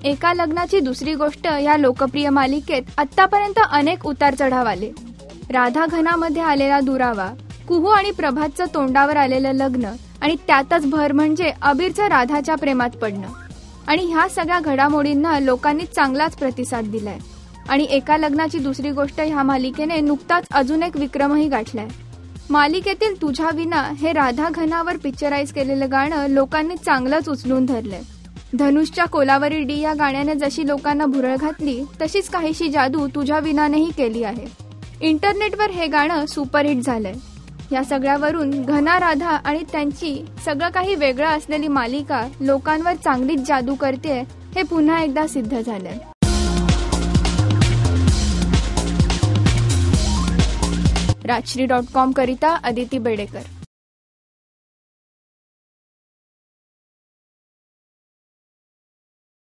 एका लग्नाची दुसरी गोष्ट या लोकप्रिय मालिकेत आतापर्यंत अनेक उतार चढाव आले. राधा घनामध्ये आलेला दुरावा, कुहू आणि प्रभातचं तोंडावर आलेलं लग्न आणि त्यातच भर म्हणजे अबीरचं राधाच्या प्रेमात पडणं. आणि ह्या सगळ्या घडामोडींना लोकांनी चांगलाच प्रतिसाद दिलाय. आणि एका लग्नाची दुसरी गोष्ट ह्या मालिकेने नुकताच अजून एक विक्रमही गाठलाय. मालिकेतील तुझ्या विना हे राधा घनावर पिक्चराइज केलेलं गाणं लोकांनी चांगलंच उचलून धरलंय. धनुषच्या कोलावरी डी या गाण्याने जशी लोकांना भुरळ घातली तशीच काहीशी जादू तुझ्या विनानेही केली आहे. इंटरनेटवर हे गाणं सुपरहिट झालंय. या सगळ्यावरून घना राधा आणि त्यांची सगळं काही वेगळं असलेली मालिका लोकांवर चांगलीच जादू करते हे पुन्हा एकदा सिद्ध झालंय. राजश्री.com करिता अदिती बेडेकर.